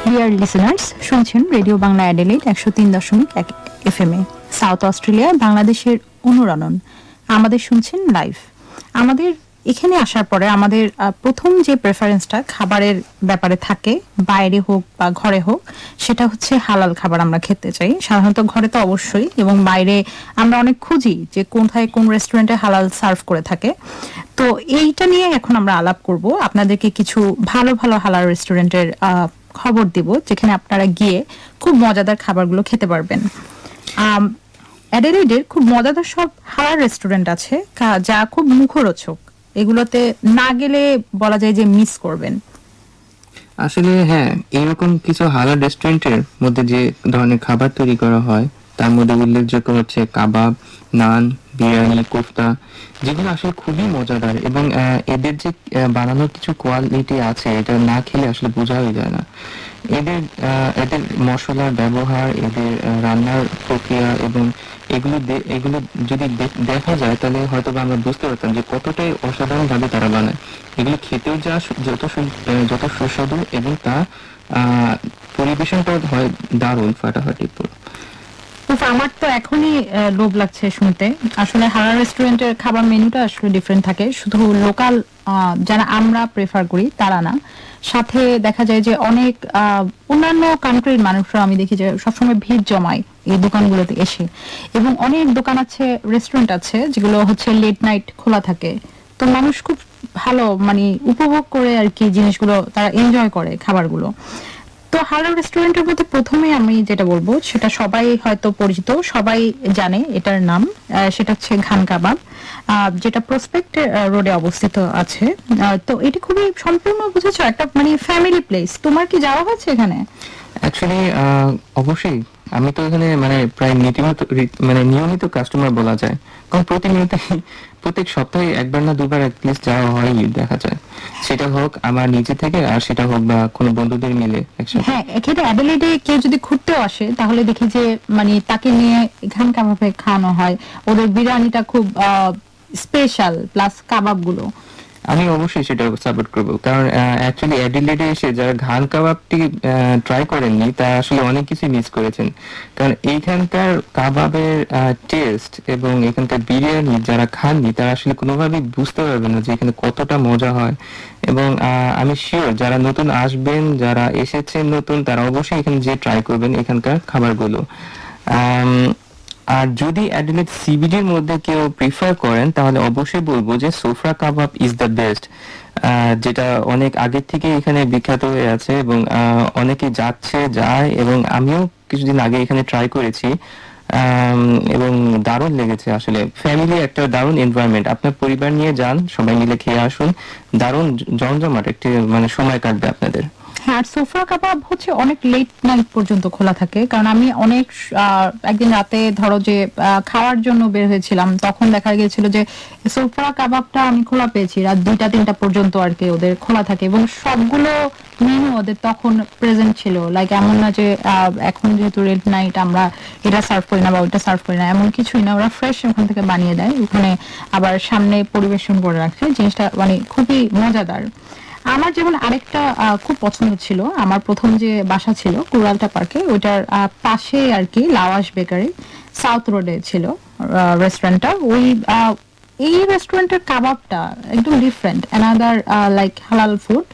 ডিয়ার লিসেনার্স, শুনছেন রেডিও বাংলা অ্যাডিলেইড 103.1 FM এ সাউথ অস্ট্রেলিয়া বাংলাদেশের অনুরণন। আমাদের শুনছেন লাইভ। আমাদের এখানে আসার পরে আমাদের প্রথম যে প্রেফারেন্সটা খাবারের ব্যাপারে থাকে, বাইরে হোক বা ঘরে হোক, সেটা হচ্ছে হালাল খাবার আমরা খেতে চাই। সাধারণত ঘরে তো অবশ্যই, এবং বাইরে আমরা অনেক খুঁজি যে কোথায় কোন রেস্টুরেন্টে হালাল সার্ভ করে থাকে। তো এইটা নিয়ে এখন আমরা আলাপ করব। আপনাদেরকে কিছু ভালো ভালো হালাল রেস্টুরেন্টের খবর দিব, যেখানে আপনারা গিয়ে খুব মজাদার খাবারগুলো খেতে পারবেন। অ্যাডিলেইডের খুব মজাদার সব হালাল রেস্টুরেন্ট আছে যা খুব মুখরোচক। এগুলোতে না গেলে বলা যায় যে মিস করবেন। আসলে হ্যাঁ, এইরকম কিছু হালাল রেস্টুরেন্টের মধ্যে যে ধরনের খাবার তৈরি করা হয় তার মধ্যে উল্লেখযোগ্য হচ্ছে কাবাব, নান, বিরিয়ানি, কোফতা, যেগুলো আসলে খুবই মজাদার এবং এদের যে বানানোর কিছু কোয়ালিটি আছে, এটা না খেলে আসলে বোঝাই যায় না। এদের মশলার ব্যবহার, এদের রান্নার প্রক্রিয়া এবং এগুলো যদি দেখা যায় তাহলে হয়তো আমরা বুঝতে পারতাম যে কতটাই অসাধারণভাবে তারা বানায়। এগুলো খেতেও যত সুস্বাদু এবং তা পরিবেশনটাও হয় দারুণ, ফাটাফাটি পুরো। আমার তো এখনই লোভ লাগছে শুনতে। আসলে হালাল রেস্টুরেন্টের খাবার মেনুটা আসলে ডিফারেন্ট থাকে, শুধু লোকাল যারা আমরা প্রেফার করি তারা না, সাথে দেখা যায় যে অনেক অন্যান্য কান্ট্রির মানুষরা আমি দেখি যে সবসময় ভিড় জমায় এই দোকানগুলোতে এসে, এবং অনেক দোকান আছে, রেস্টুরেন্ট আছে যেগুলো হচ্ছে লেট নাইট খোলা থাকে। তো মানুষ খুব ভালো মানে উপভোগ করে আর কি জিনিসগুলো, তারা এনজয় করে খাবারগুলো। তো হালাল রেস্টুরেন্টের মধ্যে প্রথমে আমি যেটা বলবো সেটা সবাই হয়তো পরিচিত, সবাই জানে এটার নাম, সেটা হচ্ছে ঘান কাবাব, যেটা প্রসপেক্ট রোডে অবস্থিত আছে। তো এটি খুবই সম্পূর্ণ বুঝেছো একটা মানে ফ্যামিলি প্লেস। তোমার কি যাওয়া হচ্ছে এখানে? অ্যাকচুয়ালি অবশ্যই, আমি তো এখানে মানে প্রায় নিয়মিত কাস্টমার বলা যায়। কারণ প্রত্যেক সপ্তাহে একবার না দুবার অ্যাটলিস্ট যাওয়া হয় দেখা যায়, সেটা হোক আমার নিজে থেকে আর সেটা হোক বা কোনো বন্ধুদের মিলে একসাথে। হ্যাঁ, এখানে অ্যাডিলেডে কেউ যদি ঘুরতেও আসে তাহলে দেখি যে মানে তাকে নিয়ে এখানকার ভাবে খাওয়ানো হয়। ওদের বিরিয়ানিটা খুব স্পেশাল, প্লাস কাবাবগুলো। আমি অবশ্যই সেটা সাপোর্ট করবো, কারণ অ্যাকচুয়ালি অ্যাডিলেডে এসে যারা ঘান কাবাবটি ট্রাই করেননি তারা আসলে অনেক কিছু মিস করেছেন। কারণ এইখানকার কাবাবের টেস্ট এবং এখানকার বিরিয়ানি যারা খাননি তারা আসলে কোনোভাবেই বুঝতে পারবেন না যে এখানে কতটা মজা হয়। এবং আমি শিওর যারা নতুন আসবেন, যারা এসেছেন নতুন, তারা অবশ্যই এখানে যে ট্রাই করবেন এখানকার খাবারগুলো। আর যদি অ্যাডিলেড সিবিডির মধ্যে কেউ প্রিফার করেন তাহলে অবশ্যই বলবো যে সোফরা কাবাব ইজ দ্য বেস্ট, যেটা অনেক আগের থেকে এখানে বিখ্যাত হয়ে আছে এবং অনেকে যায় এবং আমিও কিছুদিন আগে এখানে ট্রাই করেছি এবং দারুণ লেগেছে। আসলে ফ্যামিলি একটা দারুণ এনভায়রনমেন্ট, আপনার পরিবার নিয়ে যান, সবাই মিলে খেয়ে আসুন, দারুণ জমজমাট একটি মানে সময় কাটবে আপনাদের। হ্যাঁ, আর সোফরা কাবাব হচ্ছে অনেক লেট নাইট পর্যন্ত খোলা থাকে। কারণ আমি অনেক একদিন রাতে ধরো যে খাওয়ার জন্য বের হয়েছিলাম, তখন দেখা গিয়েছিল যে সোফরা কাবাবটা আমি খোলা পেয়েছি রাত 2টা-3টা পর্যন্ত আর কি ওদের খোলা থাকে, এবং সবগুলো মেনু ওদের তখন প্রেজেন্ট ছিল। লাইক এমন না যে এখন যেহেতু রেড নাইট আমরা এটা সার্ভ করি না বা ওইটা সার্ভ করি না, এমন কিছুই না। ওরা ফ্রেশ ওখান থেকে বানিয়ে দেয়, ওখানে আবার সামনে পরিবেশন করে রাখছে। জিনিসটা মানে খুবই মজাদার। আমার যেমন আরেকটা খুব পছন্দ ছিল, আমার প্রথম যে বাসা ছিল কুরালটা পার্কে, ওইটার পাশে আর কি লাওয়াশ বেকারি সাউথ রোডে ছিল রেস্টুরেন্টটা। এই রেস্টুরেন্টের কাবাবটা একদম ডিফারেন্ট, অ্যানাদার লাইক হালাল ফুড।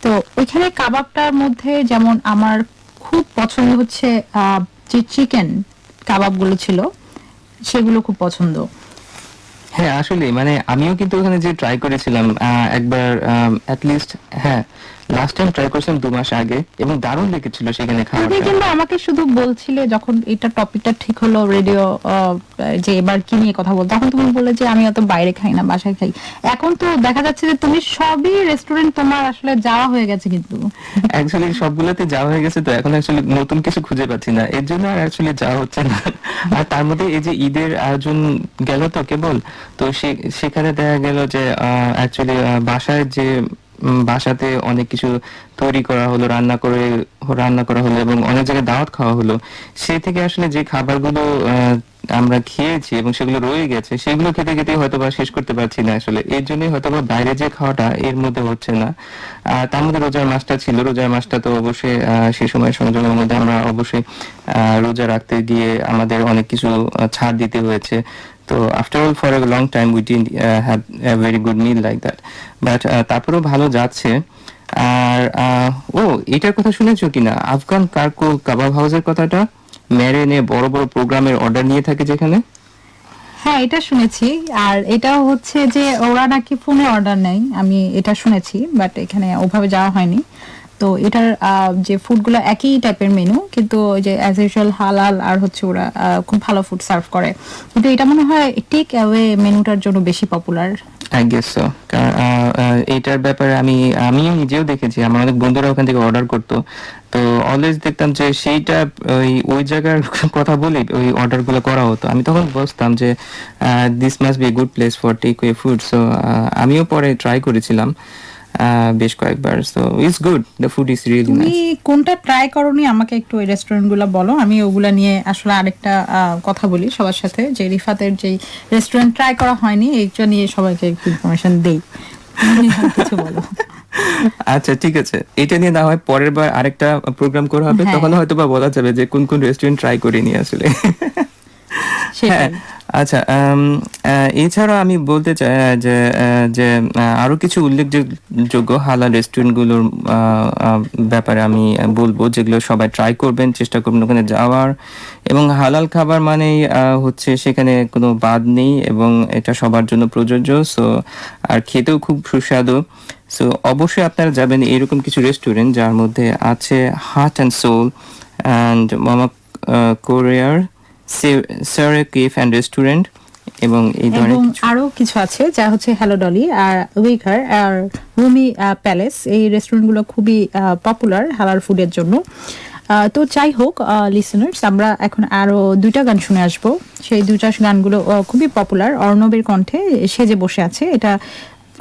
তো ওইখানে কাবাবটার মধ্যে যেমন আমার খুব পছন্দ হচ্ছে যে চিকেন কাবাবগুলো ছিল সেগুলো খুব পছন্দ। হ্যাঁ, আসলে মানে আমিও কিন্তু ওখানে যে ট্রাই করেছিলাম একবার অ্যাটলিস্ট, হ্যাঁ লাস্ট টাইম ট্রাই করেছিলাম 2 মাস আগে এবং দারুণ লেগেছিল সেখানে তুমি খাওয়াটা। কিন্তু আমাকে শুধু বলছিলে যখন এটা টপিকটা ঠিক হলো রেডিও যে এবার কি নিয়ে কথা বল, তখন তুমি বললে যে আমি অত বাইরে খাই না, বাসায় খাই। এখন তো দেখা যাচ্ছে যে তুমি সবই রেস্টুরেন্ট তোমার আসলে যাওয়া হয়ে গেছে। কিন্তু অ্যাকচুয়ালি সবগুলোতে যাওয়া হয়ে গেছে, তো এখন অ্যাকচুয়ালি নতুন কিছু খুঁজে পাচ্ছি না, এর জন্য আর অ্যাকচুয়ালি যাওয়া হচ্ছে না। আর তার মধ্যে এই যে ঈদের আয়োজন গেল তো কেবল, তো সেখানে দেখা গেল যে অ্যাকচুয়ালি বাসাতে অনেক কিছু তৈরি করা হলো, রান্না করা হলো এবং অনেক জায়গায় দাওয়াত খাওয়া হলো। সেই থেকে আসলে যে খাবারগুলো আমরা খেয়েছি এবং সেগুলো রয়ে গেছে, সেগুলো খেতে খেতে হয়তো বা শেষ করতে পারছি না আসলে, এর জন্যই হয়তো বা বাইরে যে খাওয়াটা এর মধ্যে হচ্ছে না। তার মধ্যে রোজার মাসটা ছিল, রোজার মাসটা তো অবশ্যই সেই সময় সংযমের মধ্যে আমরা অবশ্যই রোজা রাখতে গিয়ে আমাদের অনেক কিছু ছাড় দিতে হয়েছে। তো after all for a long time we didn't have a very good mill like that, but তারপরেও ভালো যাচ্ছে। আর এটার কথা শুনেছো কিনা, আফগান কার্কো কাবাব হাউসের কথাটা, মেরেনে বড় বড় প্রোগ্রামের অর্ডার নিয়ে থাকে যেখানে? হ্যাঁ, এটা শুনেছি। আর এটা হচ্ছে যে ওরা নাকি ফোনে অর্ডার নেয়, আমি এটা শুনেছি, বাট এখানে ওভাবে যাওয়া হয়নি। তো এটার যে ফুডগুলো একই টাইপের মেনু, কিন্তু ওই যে অ্যাজ ইউজুয়াল হালাল, আর হচ্ছে ওরা খুব ভালো ফুড সার্ভ করে। কিন্তু এটা মনে হয় টেক অ্যাওয়ে মেনুটার জন্য বেশি পপুলার। I guess so. এটার ব্যাপারে আমি নিজেও দেখেছি, আমার অনেক বন্ধুরা ওখান থেকে অর্ডার করতো, তো অলওয়েজ দেখতাম যে সেইটা ওই জায়গার কথা বলে ওই অর্ডার গুলো করা হতো। আমি তখন বুঝতাম যে this must be a good place for takeaway food. So আমিও পরে ট্রাই করেছিলাম বেশ কয়েকবার। So it's good, the food is really তুমি নাইস। কোনটা ট্রাই করোনি আমাকে একটু ওই রেস্টুরেন্টগুলো বলো, আমি ওগুলা নিয়ে আসলে আরেকটা কথা বলি সবার সাথে, যে রিফাতের যেই রেস্টুরেন্ট ট্রাই করা হয়নি এইটা নিয়ে সবাইকে একটু ইনফরমেশন দেই। কিছু বলো। আচ্ছা ঠিক আছে, এটা নিয়ে না হয় পরের বার আরেকটা প্রোগ্রাম করা হবে, হ্যাঁ। তখন হয়তো বা বলা যাবে যে কোন কোন রেস্টুরেন্ট ট্রাই করিনি আসলে। সেটাই। হ্যাঁ, আচ্ছা এছাড়া আমি বলতে চাই যে আরো কিছু উল্লেখযোগ্য হালাল রেস্টুরেন্টগুলোর ব্যাপারে আমি বলবো, যেগুলো সবাই ট্রাই করবেন, চেষ্টা করবেন ওখানে যাওয়ার। এবং হালাল খাবার মানেই হচ্ছে সেখানে কোনো বাদ নেই এবং এটা সবার জন্য প্রযোজ্য। সো আর খেতেও খুব সুস্বাদু। সো অবশ্যই আপনারা যাবেন এরকম কিছু রেস্টুরেন্ট যার মধ্যে আছে হার্ট অ্যান্ড সোল অ্যান্ড মামা কোরিয়ার, সারে কেফ অ্যান্ড রেস্টুরেন্ট এবং এই ধরনের এবং কিছু। আরো কিছু আছে যা হচ্ছে হ্যালো ডলি আর উইকার আর রুমি প্যালেস। এই রেস্টুরেন্টগুলো খুবই পপুলার হালাল ফুডের জন্য। তো যাই হোক লিসেনার্স, আমরা এখন আরো 2টা গান শুনে আসবো। সেই 2টা গানগুলো খুবই পপুলার। অর্ণবের কণ্ঠে সেজে বসে আছে, এটা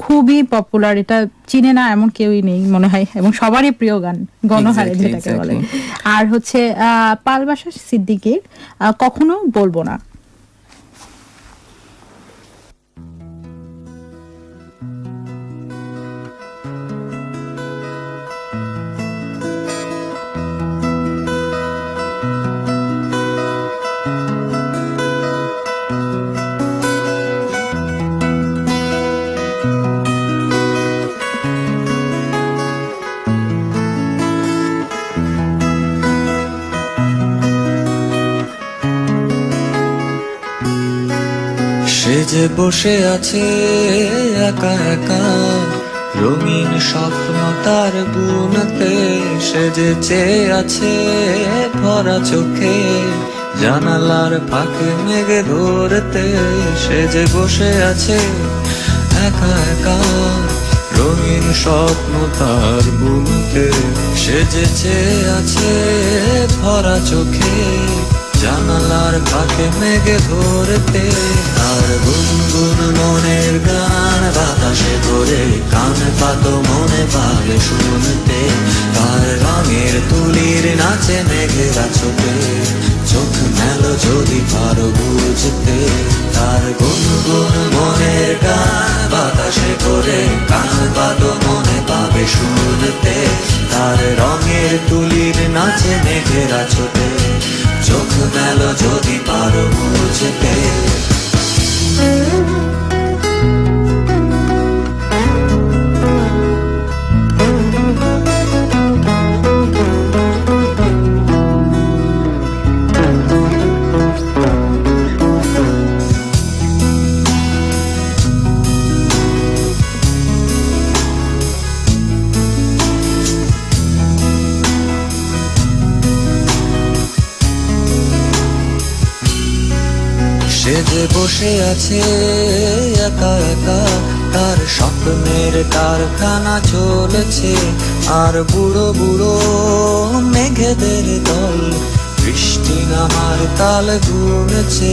খুবই পপুলার, এটা চিনে না এমন কেউই নেই মনে হয়, এবং সবারই প্রিয় গান, গণহারে Exactly, যেটাকে বলে। exactly. আর হচ্ছে পালবাসা সিদ্দিকীর কখনো বলবো না। সে যে বসে আছে একা একা, রঙিন স্বপ্ন তার বুনতে, সে যে চেয়ে আছে ভরা চোখে, জানালার ফাঁকে মেঘে ধরতে। সে যে বসে আছে একা একা, রঙিন স্বপ্ন তার বুনতে, সে যে চেয়ে আছে ভরা চোখে, জানালার ফাঁকে মেঘে ধরতে। তার গুনগুন মনের গান বাতাসে করে, কান পাতো মনে পাবে শুনতে। তার রঙের তুলির নাচে মেঘেরা ছোটে, চোখ মেলো যদি পারো বুঝতে। তার গুনগুন মনের গান বাতাসে করে, কান পাতো মনে পাবে শুনতে। তার রঙের তুলির নাচে মেঘেরা ছোটে, চোখ মেলো যদি পারো বুঝতে। সে যে বসে আছে একা একা, তার স্বপ্নের কারখানা চলেছে, আর বুড়ো বুড়ো মেঘেদের দল বৃষ্টি নামার তাল গুনেছে।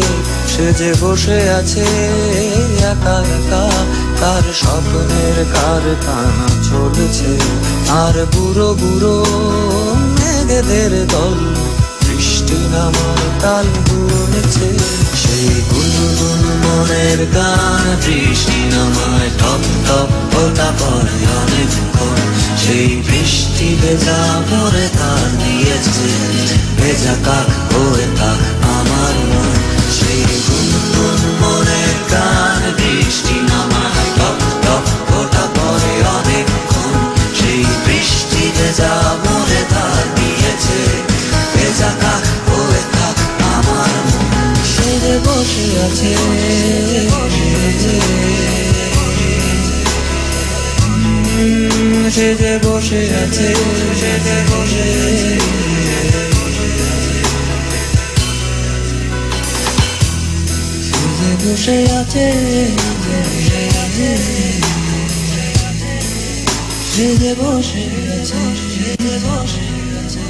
সে যে বসে আছে একা একা, তার স্বপ্নের কারখানা চলেছে, আর বুড়ো বুড়ো মেঘেদের দল বৃষ্টি নামার তাল গুনেছে। সেই গুনগুন মনের গান বৃষ্টি নামায় টপ টপ ফোঁটা পড়ে অনেকক্ষণ। সেই বৃষ্টি ভেজা ভরে তার দিয়েছে, ভেজা কাক হয়ে থাক আমার মন। সেই গুনগুন মনের গান বৃষ্টি নামায় টপ টপ ফোঁটা পড়ে অনেকক্ষণ। সেই বৃষ্টি ভেজা ভরে তার দিয়েছে, ভেজা কাক হয়ে থাক আমার মন। সে যে বসে আছে সে যে বসে আছে, সে যে বসে বসে আছে, সে যে বসে আছে, সে যে বসে আছে।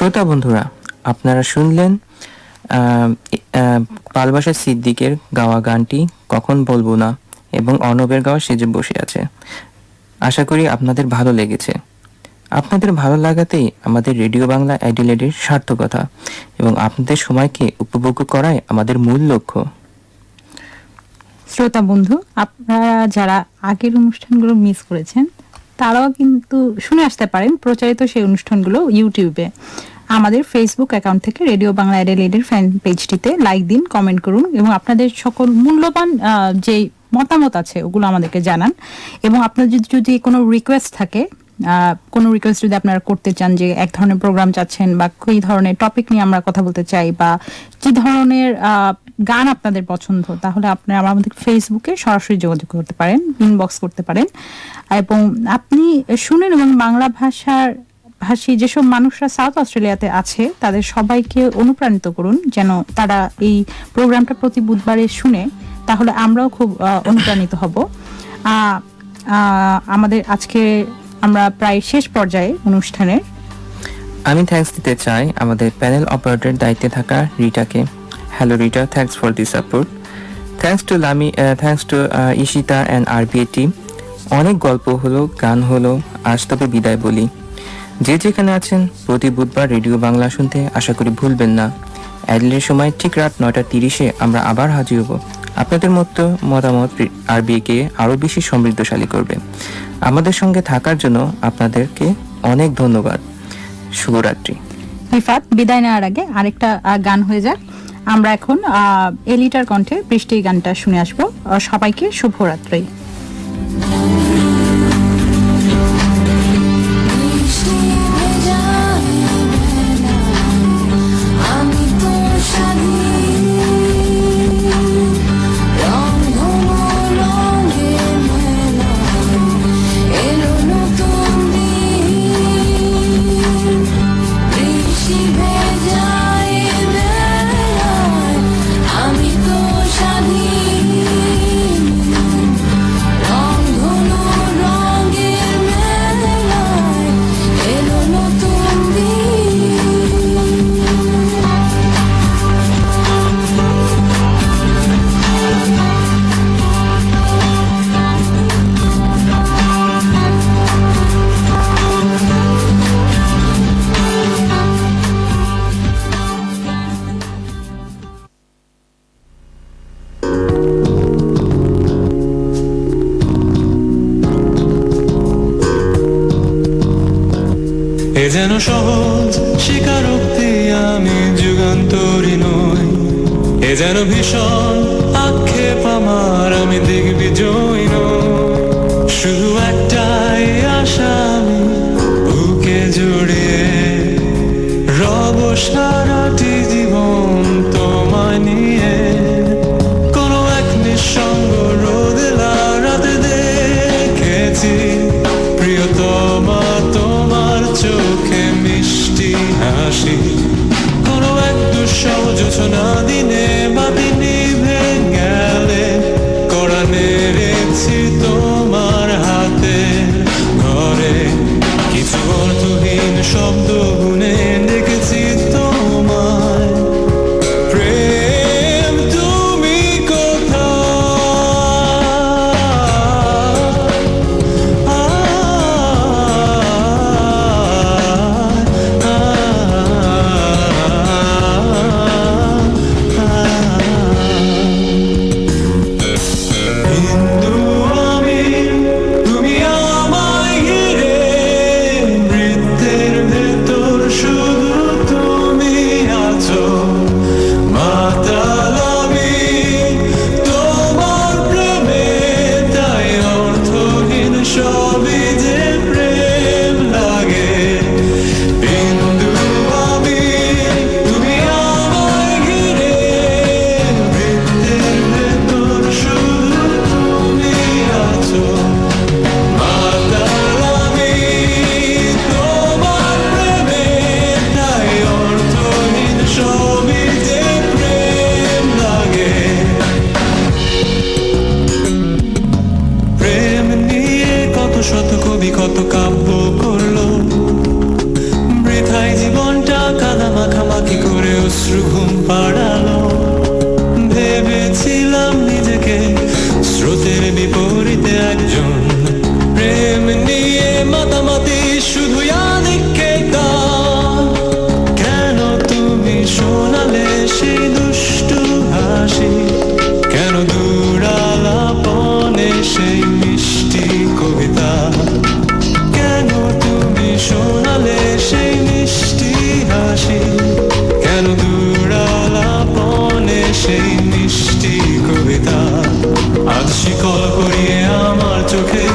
শ্রোতা বন্ধুরা, আপনারা শুনলেন পালবাসা সিদ্দিকের গাওয়া গানটি কখন বলবো না এবং অর্ণবের গাওয়া সেজে বসে আছে। আশা করি আপনাদের ভালো লেগেছে। আপনাদের ভালো লাগাতেই আমাদের রেডিও বাংলা অ্যাডিলেডের সার্থকতা এবং আপনাদের সময়কে উপভোগ্য করাই আমাদের মূল লক্ষ্য। শ্রোতা বন্ধু, আপনারা যারা আগের অনুষ্ঠানগুলো মিস করেছেন তারাও কিন্তু শুনে আসতে পারেন প্রচারিত সেই অনুষ্ঠানগুলো ইউটিউবে। আমাদের ফেসবুক অ্যাকাউন্ট থেকে রেডিও বাংলা অ্যাডিলেডের ফ্যান পেজটিতে লাইক দিন, কমেন্ট করুন এবং আপনাদের সকল মূল্যবান যে মতামত আছে ওগুলো আমাদেরকে জানান। এবং আপনার যদি কোনো রিকোয়েস্ট থাকে, কোনো রিকোয়েস্ট যদি আপনারা করতে চান যে এক ধরনের প্রোগ্রাম চাচ্ছেন বা কী ধরনের টপিক নিয়ে আমরা কথা বলতে চাই বা কী ধরনের গান আপনাদের পছন্দ, তাহলে আপনারা আমাদের ফেসবুকে সরাসরি যোগাযোগ করতে পারেন, ইনবক্স করতে পারেন। এবং আপনি শুনেন এবং বাংলা ভাষী যেসব মানুষরা সাউথ অস্ট্রেলিয়াতে আছে তাদের সবাইকে অনুপ্রাণিত করুন যেন তারা এই প্রোগ্রামটা প্রতি বুধবারে শুনে, তাহলে আমরাও খুব অনুপ্রাণিত হব। আমাদের আজকে আমরা প্রায় শেষ পর্যায়ে অনুষ্ঠানের। আমি থ্যাঙ্কস দিতে চাই আমাদের প্যানেল অপারেটর দায়িত্বে থাকা রিটাকে। Hello Rita, thanks for the support. Thanks to Lami, thanks to Ishita and RBA team. অনেক গল্প হলো, গান হলো, আজ তবে বিদায় বলি। যে যেখানে আছেন প্রতি বুধবার রেডিও বাংলা শুনতে আশা করি ভুলবেন না। অ্যাডলের সময় ঠিক রাত 9:30 আমরা আবার হাজির হব। আপনাদের মতো মতামত আরবিকে আরও বেশি সমৃদ্ধশালী করবে। আমাদের সঙ্গে থাকার জন্য আপনাদেরকে অনেক ধন্যবাদ। শুভরাত্রি। রিফাত, বিদায় নেওয়ার আগে আরেকটা গান হয়ে যাক। আমরা এখন এলিটার কণ্ঠে বৃষ্টির গানটা শুনে আসবো। সবাইকে শুভরাত্রি। আমি তো স্বাধীন, রং রঙে মেলা, এলো নতুন দিন, বৃষ্টি ভেজায় বেলায়, আমি তো স্বাধীন, রং রঙের মেলায়, এলো নতুন দিন। এ যেন সহজ স্বীকারোক্তি, আমি যুগান্তরী নই। এ যেন ভীষণ আক্ষেপ আমার, আমি দিগ্বিজয়ী নই। শুধু একটাই আশা, আমি বুকে জড়িয়ে রব সারাটি জীবন তোমায় নিয়ে। কোনো এক নিঃসঙ্গ রোদেলা রাতে দেখেছি প্রিয়তমা তোমার চোখে মিষ্টি হাসি। কোনো এক দুঃসহ জোছনা দিনে বাতি নিভে গেলে কড়া নেড়েছি তোমার হাতে ঘরে। কিছু অর্থহীন শব্দ গুনে ডেকেছি তোমায়। প্রেম তুমি কোথায়? বিপরীতে একজন, প্রেম নিয়ে মাতামাতি শুধু আদিক্ষেতা। কেন তুমি শোনালে সেই দুষ্টু হাসি, কেন দূরালাপনে সেই মিষ্টি কবিতা, কেন তুমি শোনালে সেই মিষ্টি হাসি, কেন দূরালাপনে সেই মিষ্টি কবিতা। আজ শিকল করিয়ে আমার চোখে